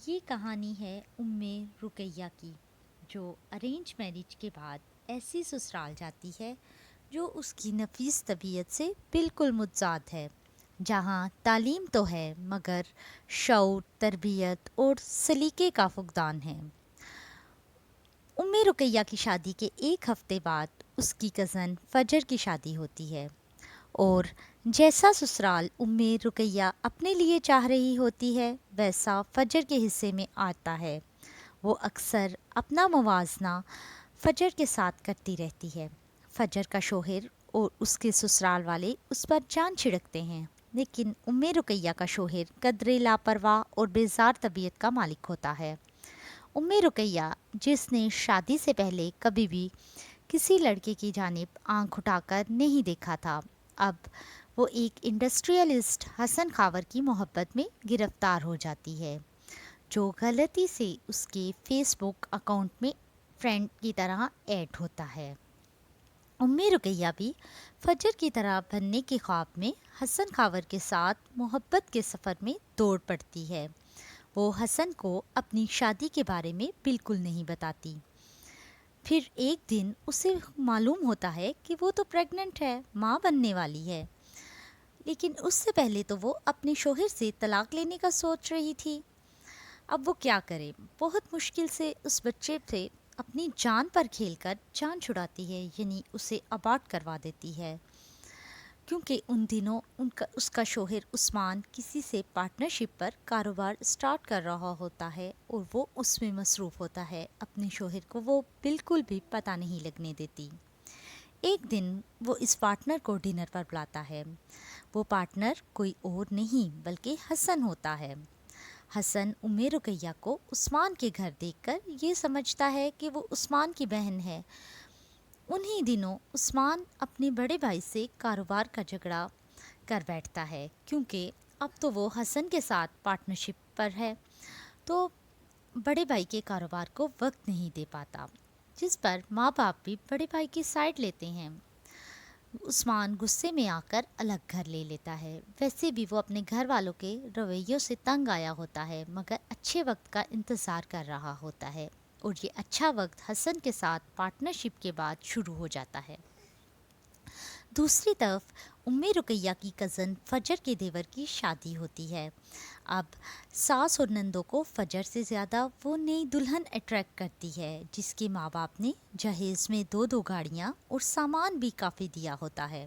یہ کہانی ہے رقیہ کی، جو ارینج میرج کے بعد ایسی سسرال جاتی ہے جو اس کی نفیس طبیعت سے بالکل متضاد ہے، جہاں تعلیم تو ہے مگر شعور، تربیت اور سلیقے کا فقدان ہے۔ رقیہ کی شادی کے ایک ہفتے بعد اس کی کزن فجر کی شادی ہوتی ہے، اور جیسا سسرال رقیہ اپنے لیے چاہ رہی ہوتی ہے ویسا فجر کے حصے میں آتا ہے۔ وہ اکثر اپنا موازنہ فجر کے ساتھ کرتی رہتی ہے۔ فجر کا شوہر اور اس کے سسرال والے اس پر جان چھڑکتے ہیں، لیکن رقیہ کا شوہر قدرے لاپرواہ اور بیزار طبیعت کا مالک ہوتا ہے۔ رقیہ، جس نے شادی سے پہلے کبھی بھی کسی لڑکے کی جانب آنکھ اٹھا کر نہیں دیکھا تھا، اب وہ ایک انڈسٹریلسٹ حسن خاور کی محبت میں گرفتار ہو جاتی ہے، جو غلطی سے اس کے فیس بک اکاؤنٹ میں فرینڈ کی طرح ایڈ ہوتا ہے۔ رقیہ بھی فجر کی طرح بننے کے خواب میں حسن خاور کے ساتھ محبت کے سفر میں دوڑ پڑتی ہے۔ وہ حسن کو اپنی شادی کے بارے میں بالکل نہیں بتاتی۔ پھر ایک دن اسے معلوم ہوتا ہے کہ وہ تو پریگننٹ ہے، ماں بننے والی ہے، لیکن اس سے پہلے تو وہ اپنے شوہر سے طلاق لینے کا سوچ رہی تھی۔ اب وہ کیا کرے؟ بہت مشکل سے اس بچے سے اپنی جان پر کھیل کر جان چھڑاتی ہے، یعنی اسے ابارٹ کروا دیتی ہے، کیونکہ ان دنوں اس کا شوہر عثمان کسی سے پارٹنرشپ پر کاروبار سٹارٹ کر رہا ہوتا ہے، اور وہ اس میں مصروف ہوتا ہے۔ اپنے شوہر کو وہ بالکل بھی پتہ نہیں لگنے دیتی۔ ایک دن وہ اس پارٹنر کو ڈنر پر بلاتا ہے۔ وہ پارٹنر کوئی اور نہیں بلکہ حسن ہوتا ہے۔ حسن رقیہ کو عثمان کے گھر دیکھ کر یہ سمجھتا ہے کہ وہ عثمان کی بہن ہے۔ انہی دنوں عثمان اپنے بڑے بھائی سے کاروبار کا جھگڑا کر بیٹھتا ہے، کیونکہ اب تو وہ حسن کے ساتھ پارٹنرشپ پر ہے، تو بڑے بھائی کے کاروبار کو وقت نہیں دے پاتا، جس پر ماں باپ بھی بڑے بھائی کی سائڈ لیتے ہیں۔ عثمان غصے میں آ کر الگ گھر لے لیتا ہے۔ ویسے بھی وہ اپنے گھر والوں کے رویوں سے تنگ آیا ہوتا ہے، مگر اچھے وقت کا انتظار کر رہا ہوتا ہے، اور یہ اچھا وقت حسن کے ساتھ پارٹنرشپ کے بعد شروع ہو جاتا ہے۔ دوسری طرف رقیہ کی کزن فجر کے دیور کی شادی ہوتی ہے۔ اب ساس اور نندوں کو فجر سے زیادہ وہ نئی دلہن اٹریکٹ کرتی ہے، جس کے ماں باپ نے جہیز میں 2 گاڑیاں اور سامان بھی کافی دیا ہوتا ہے۔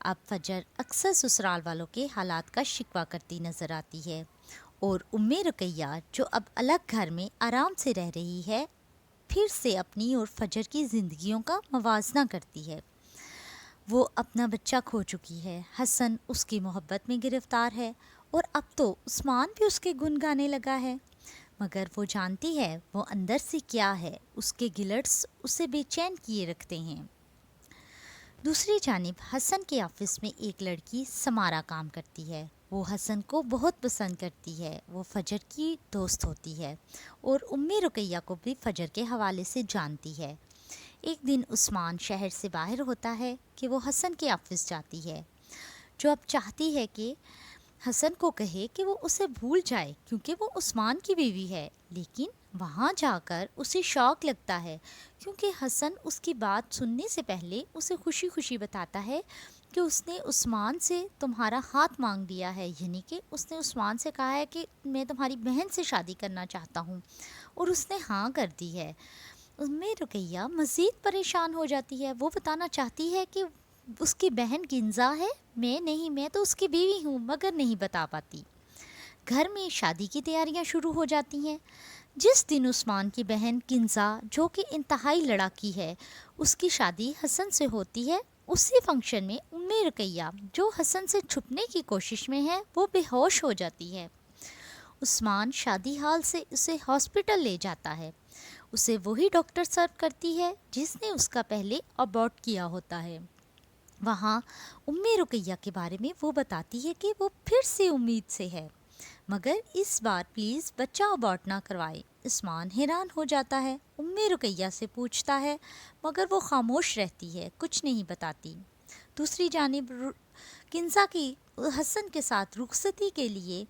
اب فجر اکثر سسرال والوں کے حالات کا شکوہ کرتی نظر آتی ہے، اور رقیہ، جو اب الگ گھر میں آرام سے رہ رہی ہے، پھر سے اپنی اور فجر کی زندگیوں کا موازنہ کرتی ہے۔ وہ اپنا بچہ کھو چکی ہے، حسن اس کی محبت میں گرفتار ہے، اور اب تو عثمان بھی اس کے گن گانے لگا ہے، مگر وہ جانتی ہے وہ اندر سے کیا ہے، اس کے گلٹس اسے بے چین کیے رکھتے ہیں۔ دوسری جانب حسن کے آفس میں ایک لڑکی سمارا کام کرتی ہے۔ وہ حسن کو بہت پسند کرتی ہے، وہ فجر کی دوست ہوتی ہے، اور رقیہ کو بھی فجر کے حوالے سے جانتی ہے۔ ایک دن عثمان شہر سے باہر ہوتا ہے کہ وہ حسن کے آفس جاتی ہے، جو اب چاہتی ہے کہ حسن کو کہے کہ وہ اسے بھول جائے، کیونکہ وہ عثمان کی بیوی ہے، لیکن وہاں جا کر اسے شوق لگتا ہے، کیونکہ حسن اس کی بات سننے سے پہلے اسے خوشی خوشی بتاتا ہے کہ اس نے عثمان سے تمہارا ہاتھ مانگ لیا ہے، یعنی کہ اس نے عثمان سے کہا ہے کہ میں تمہاری بہن سے شادی کرنا چاہتا ہوں، اور اس نے ہاں کر دی ہے۔ رقیہ مزید پریشان ہو جاتی ہے۔ وہ بتانا چاہتی ہے کہ اس کی بہن گنزا ہے، میں نہیں، میں تو اس کی بیوی ہوں، مگر نہیں بتا پاتی۔ گھر میں شادی کی تیاریاں شروع ہو جاتی ہیں۔ جس دن عثمان کی بہن گنزا، جو کہ انتہائی لڑاکی ہے، اس کی شادی حسن سے ہوتی ہے، اسی فنکشن میں رقیہ، جو حسن سے چھپنے کی کوشش میں ہے، وہ بے ہوش ہو جاتی ہے۔ عثمان شادی ہال سے اسے ہاسپٹل لے جاتا ہے۔ اسے وہی ڈاکٹر سرو کرتی ہے جس نے اس کا پہلے ابورٹ کیا ہوتا ہے۔ وہاں رقیہ کے بارے میں وہ بتاتی ہے کہ وہ پھر سے امید سے ہے، مگر اس بار پلیز بچہ ابورٹ نہ کروائے۔ عثمان حیران ہو جاتا ہے، رقیہ سے پوچھتا ہے، مگر وہ خاموش رہتی ہے، کچھ نہیں بتاتی۔ دوسری جانب کنزا کی حسن کے ساتھ رخصتی کے لیے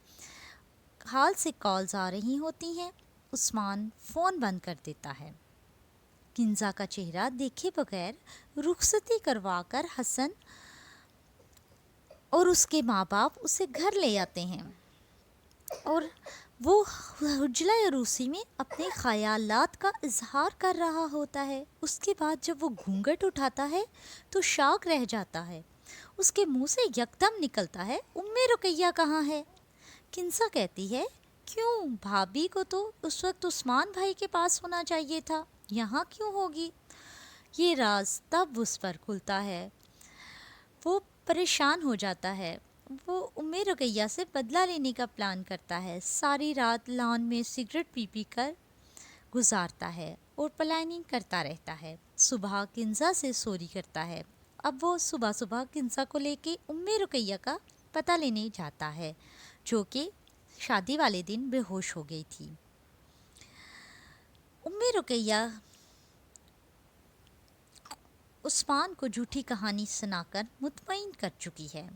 حال سے کالز آ رہی ہوتی ہیں، عثمان فون بند کر دیتا ہے۔ کنزا کا چہرہ دیکھے بغیر رخصتی کروا کر حسن اور اس کے ماں باپ اسے گھر لے آتے ہیں اور وہ حجلہ عروسی میں اپنے خیالات کا اظہار کر رہا ہوتا ہے۔ اس کے بعد جب وہ گھونگھٹ اٹھاتا ہے تو شاک رہ جاتا ہے۔ اس کے منہ سے یکدم نکلتا ہے، رقیہ کہاں ہے؟ کنسا کہتی ہے، کیوں؟ بھابھی کو تو اس وقت عثمان بھائی کے پاس ہونا چاہیے تھا، یہاں کیوں ہوگی؟ یہ راز تب اس پر کھلتا ہے۔ وہ پریشان ہو جاتا ہے۔ وہ رقیہ سے بدلہ لینے کا پلان کرتا ہے۔ ساری رات لان میں سگریٹ پی کر گزارتا ہے اور پلاننگ کرتا رہتا ہے۔ صبح کنزا سے سوری کرتا ہے۔ اب وہ صبح کنزا کو لے کے رقیہ کا پتہ لینے جاتا ہے، جو کہ شادی والے دن بے ہوش ہو گئی تھی۔ رقیہ عثمان کو جھوٹی کہانی سنا کر مطمئن کر چکی ہے،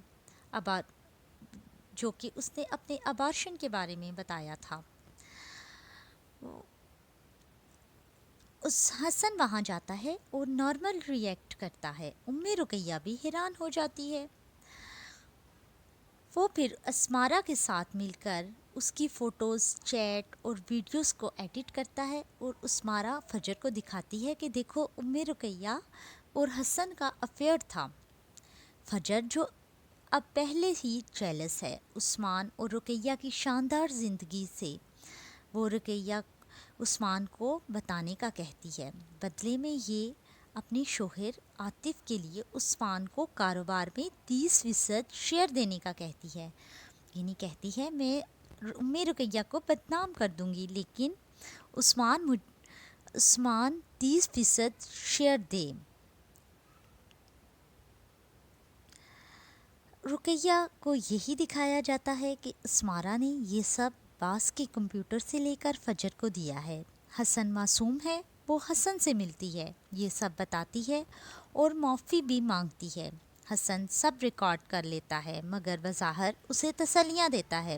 جو کہ اس نے اپنے ابارشن کے بارے میں بتایا تھا۔ حسن وہاں جاتا ہے اور نارمل ری ایکٹ کرتا ہے۔ رقیہ بھی حیران ہو جاتی ہے۔ وہ پھر اسمارا کے ساتھ مل کر اس کی فوٹوز، چیٹ اور ویڈیوز کو ایڈٹ کرتا ہے اور اسمارا فجر کو دکھاتی ہے کہ دیکھو رقیہ اور حسن کا افیئر تھا۔ فجر، جو اب پہلے ہی جیلس ہے عثمان اور رقیہ کی شاندار زندگی سے، وہ رقیہ عثمان کو بتانے کا کہتی ہے۔ بدلے میں یہ اپنے شوہر عاطف کے لیے عثمان کو کاروبار میں 30% شیئر دینے کا کہتی ہے۔ یعنی کہتی ہے میں رقیہ کو بدنام کر دوں گی، لیکن عثمان 30% شیئر دے۔ رقیہ کو یہی دکھایا جاتا ہے کہ اسمارا نے یہ سب باس کے کمپیوٹر سے لے کر فجر کو دیا ہے۔ حسن معصوم ہے، وہ حسن سے ملتی ہے، یہ سب بتاتی ہے اور معافی بھی مانگتی ہے۔ حسن سب ریکارڈ کر لیتا ہے مگر بظاہر اسے تسلیاں دیتا ہے۔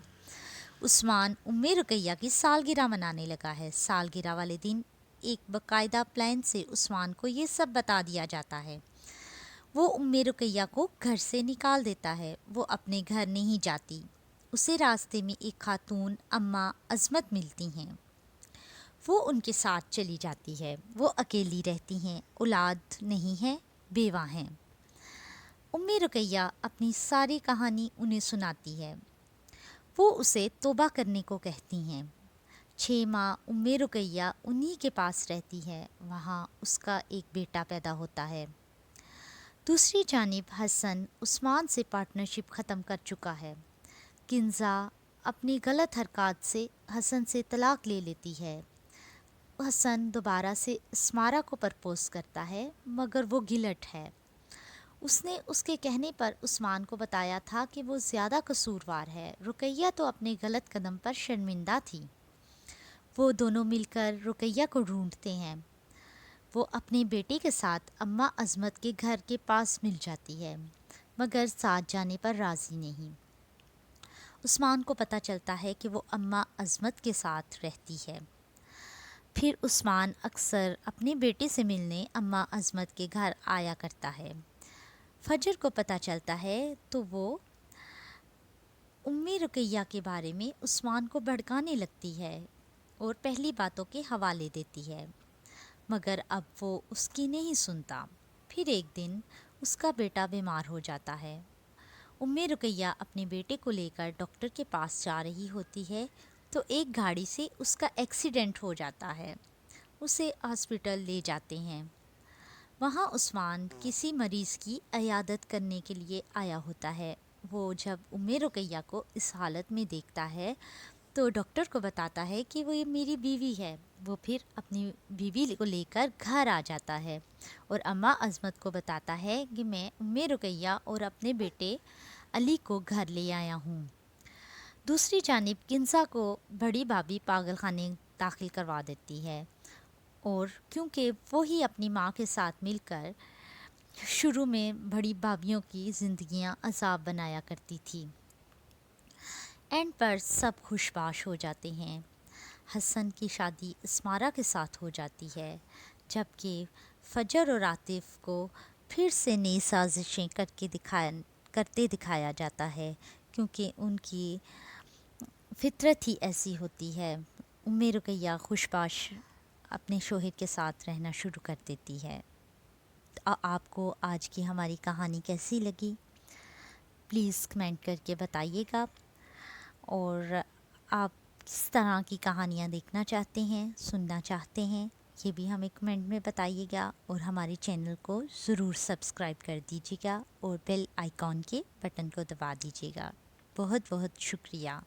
عثمان رقیہ کی سالگرہ منانے لگا ہے۔ سالگرہ والے دن ایک باقاعدہ پلان سے عثمان کو یہ سب بتا دیا جاتا ہے۔ وہ رقیہ کو گھر سے نکال دیتا ہے۔ وہ اپنے گھر نہیں جاتی۔ اسے راستے میں ایک خاتون اماں عظمت ملتی ہیں۔ وہ ان کے ساتھ چلی جاتی ہے۔ وہ اکیلی رہتی ہیں، اولاد نہیں ہے، بیوہ ہیں۔ رقیہ اپنی ساری کہانی انہیں سناتی ہے۔ وہ اسے توبہ کرنے کو کہتی ہیں۔ 6 ماہ رقیہ انہی کے پاس رہتی ہے۔ وہاں اس کا ایک بیٹا پیدا ہوتا ہے۔ دوسری جانب حسن عثمان سے پارٹنرشپ ختم کر چکا ہے۔ کنزا اپنی غلط حرکات سے حسن سے طلاق لے لیتی ہے۔ حسن دوبارہ سے اسمارا کو پرپوز کرتا ہے مگر وہ گلٹ ہے۔ اس نے اس کے کہنے پر عثمان کو بتایا تھا کہ وہ زیادہ قصوروار ہے۔ رقیہ تو اپنے غلط قدم پر شرمندہ تھی۔ وہ دونوں مل کر رقیہ کو ڈھونڈتے ہیں۔ وہ اپنے بیٹے کے ساتھ اماں عظمت کے گھر کے پاس مل جاتی ہے مگر ساتھ جانے پر راضی نہیں۔ عثمان کو پتہ چلتا ہے کہ وہ اماں عظمت کے ساتھ رہتی ہے۔ پھر عثمان اکثر اپنے بیٹے سے ملنے اماں عظمت کے گھر آیا کرتا ہے۔ فجر کو پتہ چلتا ہے تو وہ رقیہ کے بارے میں عثمان کو بھڑکانے لگتی ہے اور پہلی باتوں کے حوالے دیتی ہے مگر اب وہ اس کی نہیں سنتا۔ پھر ایک دن اس کا بیٹا بیمار ہو جاتا ہے۔ رقیہ اپنے بیٹے کو لے کر ڈاکٹر کے پاس جا رہی ہوتی ہے تو ایک گاڑی سے اس کا ایکسیڈنٹ ہو جاتا ہے۔ اسے ہاسپٹل لے جاتے ہیں۔ وہاں عثمان کسی مریض کی عیادت کرنے کے لیے آیا ہوتا ہے۔ وہ جب رقیہ کو اس حالت میں دیکھتا ہے تو ڈاکٹر کو بتاتا ہے کہ وہ یہ میری بیوی ہے۔ وہ پھر اپنی بیوی کو لے کر گھر آ جاتا ہے اور اماں عظمت کو بتاتا ہے کہ میں رقیہ اور اپنے بیٹے علی کو گھر لے آیا ہوں۔ دوسری جانب کنزا کو بڑی بھابھی پاگل خانے داخل کروا دیتی ہے اور کیونکہ وہی اپنی ماں کے ساتھ مل کر شروع میں بڑی بھابھیوں کی زندگیاں عذاب بنایا کرتی تھی۔ اینڈ پر سب خوشباش ہو جاتے ہیں۔ حسن کی شادی اسمارا کے ساتھ ہو جاتی ہے، جبکہ فجر اور عاطف کو پھر سے نئی سازشیں کرتے دکھایا جاتا ہے، کیونکہ ان کی فطرت ہی ایسی ہوتی ہے۔ رقیہ خوشباش اپنے شوہر کے ساتھ رہنا شروع کر دیتی ہے۔ آپ کو آج کی ہماری کہانی کیسی لگی؟ پلیز کمنٹ کر کے بتائیے گا، اور آپ کس طرح کی کہانیاں دیکھنا چاہتے ہیں، سننا چاہتے ہیں، یہ بھی ہمیں کمنٹ میں بتائیے گا، اور ہمارے چینل کو ضرور سبسکرائب کر دیجیے گا اور بیل آئیکن کے بٹن کو دبا دیجیے گا۔ بہت بہت شکریہ۔